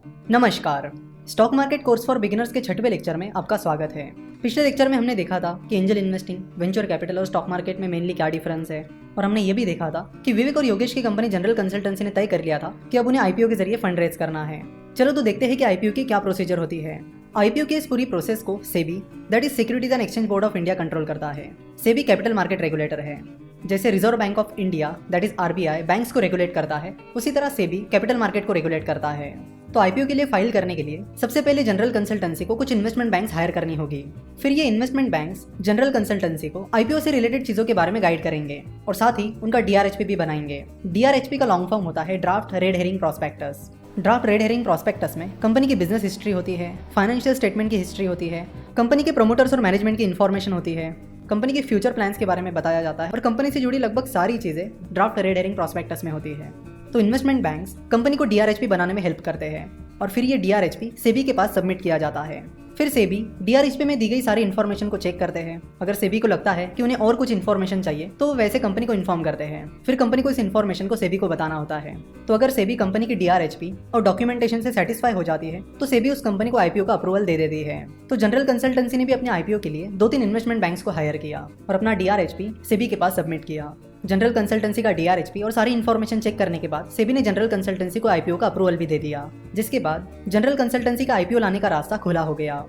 नमस्कार। Stock market course for beginners के छठवें लेक्चर में आपका स्वागत है। पिछले लेक्चर में हमने देखा था कि एंजल इन्वेस्टिंग, वेंचर कैपिटल और स्टॉक मार्केट में मेनली क्या डिफरेंस है, और हमने ये भी देखा था कि विवेक और योगेश की कंपनी जनरल कंसल्टेंसी ने तय कर लिया था कि अब उन्हें आईपीओ के जरिए फंड रेज करना है। चलो तो देखते हैं कि आईपीओ की क्या प्रोसीजर होती है। आईपीओ की इस पूरी प्रोसेस को SEBI, that is securities and exchange board of India, control करता है। सेबी कैपिटल मार्केट रेगुलेटर है। जैसे reserve bank of India, that is RBI, banks को रेगुलेट करता है, उसी तरह सेबी कैपिटल मार्केट को रेगुलेट करता है। तो आईपीओ के लिए फाइल करने के लिए सबसे पहले जनरल कंसल्टेंसी को कुछ इन्वेस्टमेंट बैंक्स हायर करनी होगी। फिर ये इन्वेस्टमेंट बैंक्स जनरल कंसल्टेंसी को आईपीओ से रिलेटेड चीजों के बारे में गाइड करेंगे और साथ ही उनका डीआरएचपी भी बनाएंगे। डीआरएचपी का लॉन्ग फॉर्म होता है draft red herring prospectus. Draft red herring prospectus में कंपनी की बिजनेस हिस्ट्री होती है, फाइनेंशियल स्टेटमेंट की हिस्ट्री होती है, कंपनी के प्रमोटर्स और मैनेजमेंट की इन्फॉर्मेशन होती है, कंपनी के फ्यूचर प्लान्स के बारे में बताया जाता है और कंपनी से जुड़ी लगभग सारी चीजें ड्राफ्ट रेड हेरिंग प्रॉस्पेक्टस में होती है। तो इन्वेस्टमेंट बैंक्स कंपनी को डीआरएचपी बनाने में हेल्प करते हैं और फिर ये डीआरएचपी सेबी के पास सबमिट किया जाता है। फिर सेबी डीआरएचपी में दी गई सारी इन्फॉर्मेशन को चेक करते हैं। अगर सेबी को लगता है कि उन्हें और कुछ इन्फॉर्मेशन चाहिए तो वो वैसे कंपनी को इन्फॉर्म करते हैं। फिर कंपनी को इस इन्फॉर्मेशन को सेबी को बताना होता है। तो अगर सेबी कंपनी की डीआरएचपी और डॉक्यूमेंटेशन से सेटिस्फाई हो जाती है तो सेबी उस कंपनी को आईपीओ का अप्रूवल दे देती है। तो जनरल कंसल्टेंसी ने भी अपने आईपीओ के लिए 2-3 इन्वेस्टमेंट बैंक्स को हायर किया और अपना डीआरएचपी सेबी के पास सबमिट किया। जनरल कंसल्टेंसी का डीआरएचपी और सारी इन्फॉर्मेशन चेक करने के बाद सेबी ने जनरल कंसल्टेंसी को आईपीओ का अप्रूवल भी दे दिया, जिसके बाद जनरल कंसल्टेंसी का आईपीओ लाने का रास्ता खुला हो गया।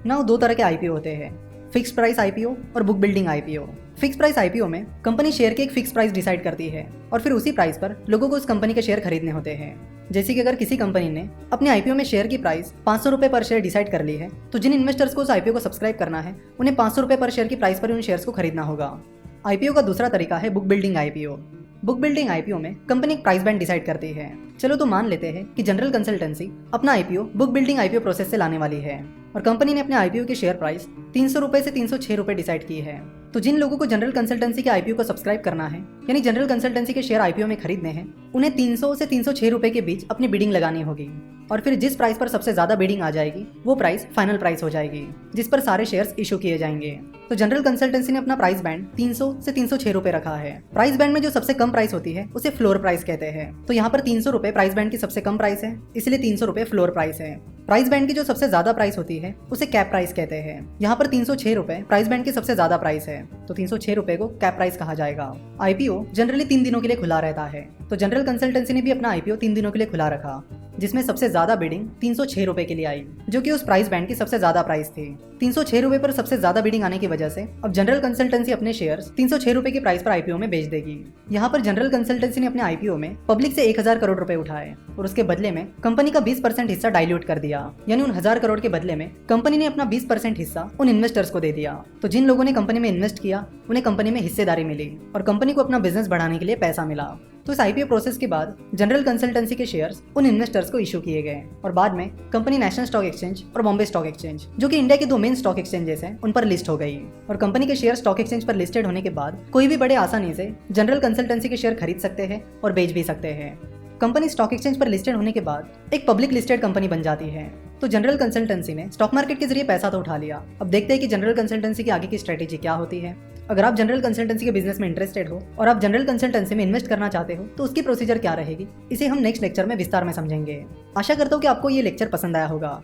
नाउ 2 तरह के आईपीओ होते हैं, फिक्स प्राइस आईपीओ और book building IPO. Fix price IPO में कंपनी शेयर के एक फिक्स प्राइस डिसाइड करती है और फिर उसी प्राइस पर लोगों को उस कंपनी के शेयर खरीदने होते हैं। जैसे कि अगर किसी कंपनी ने अपने आईपीओ में शेयर की प्राइस 500 रुपये पर शेयर डिसाइड कर ली है तो जिन इन्वेस्टर्स को उस आईपीओ को सब्सक्राइब करना है उन्हें 500 रुपये पर शेयर की प्राइस पर उन शेयर्स को खरीदना होगा। आईपीओ का दूसरा तरीका है book building IPO. Book building IPO में कंपनी एक प्राइस बैंड डिसाइड करती है। चलो तो मान लेते हैं कि जनरल कंसल्टेंसी अपना IPO book building IPO process से लाने वाली है और कंपनी ने अपने आईपीओ की शेयर प्राइस 300 रुपये से 306 रुपये डिसाइड की है। तो जिन लोगों को जनरल कंसल्टेंसी के आईपीओ को सब्सक्राइब करना है, यानी जनरल कंसल्टेंसी के शेयर आईपीओ में खरीदने हैं, उन्हें 300 से 306 रुपये के बीच अपनी बिडिंग लगानी होगी और फिर जिस प्राइस पर सबसे ज्यादा बिडिंग आ जाएगी वो प्राइस फाइनल प्राइस हो जाएगी, जिस पर सारे शेयर्स इशू किए जाएंगे। तो जनरल कंसल्टेंसी ने अपना प्राइस बैंड 300 से 306 रुपये रखा है। प्राइस बैंड में जो सबसे कम प्राइस होती है उसे फ्लोर प्राइस कहते हैं। तो यहाँ पर 300 रुपये प्राइस बैंड की सबसे कम प्राइस है, इसलिए 300 रुपये फ्लोर प्राइस है। प्राइस बैंड की जो सबसे ज्यादा प्राइस होती है उसे कैप प्राइस कहते हैं। यहाँ पर 306 रुपये प्राइस बैंड की सबसे ज्यादा प्राइस है, तो 306 रुपये को कैप प्राइस कहा जाएगा। आईपीओ जनरली 3 दिनों के लिए खुला रहता है, तो जनरल कंसल्टेंसी ने भी अपना आईपीओ 3 दिनों के लिए खुला रखा, जिसमें सबसे ज्यादा बिडिंग 306 रुपये के लिए आई, जो कि उस प्राइस बैंड की सबसे ज्यादा प्राइस थी। 306 रुपये पर सबसे ज्यादा बिडिंग आने की वजह से अब जनरल कंसल्टेंसी अपने शेयर्स 306 रुपये की प्राइस पर आईपीओ में बेच देगी। यहाँ पर जनरल कंसल्टेंसी ने अपने आईपीओ में पब्लिक से 1000 करोड़ रुपए उठाए और उसके बदले में कंपनी का 20% हिस्सा डाइल्यूट कर दिया, यानी उन 1000 करोड़ के बदले में कंपनी ने अपना 20% हिस्सा उन इन्वेस्टर्स को दे दिया। तो जिन लोगों ने कंपनी में इन्वेस्ट किया उन्हें कंपनी में हिस्सेदारी मिली और कंपनी को अपना बिजनेस बढ़ाने के लिए पैसा मिला। तो इस आईपीओ प्रोसेस के बाद जनरल कंसल्टेंसी के शेयर्स उन इन्वेस्टर्स को इशू किए गए और बाद में कंपनी नेशनल स्टॉक एक्सचेंज और बॉम्बे स्टॉक एक्सचेंज, जो कि इंडिया के 2 मेन स्टॉक एक्सचेंजेस हैं, उन पर लिस्ट हो गई। और कंपनी के शेयर स्टॉक एक्सचेंज पर लिस्टेड होने के बाद कोई भी बड़े आसानी से जनरल कंसल्टेंसी के शेयर खरीद सकते हैं और बेच भी सकते हैं। कंपनी स्टॉक एक्सचेंज पर लिस्टेड होने के बाद एक पब्लिक लिस्टेड कंपनी बन जाती है। तो जनरल कंसल्टेंसी ने स्टॉक मार्केट के जरिए पैसा तो उठा लिया। अब देखते हैं कि जनरल कंसल्टेंसी की आगे की स्ट्रेटेजी क्या होती है। अगर आप जनरल कंसल्टेंसी के बिजनेस में इंटरेस्टेड हो और आप जनरल कंसल्टेंसी में इन्वेस्ट करना चाहते हो तो उसकी प्रोसीजर क्या रहेगी, इसे हम नेक्स्ट लेक्चर में विस्तार में समझेंगे। आशा करता हूँ कि आपको ये लेक्चर पसंद आया होगा।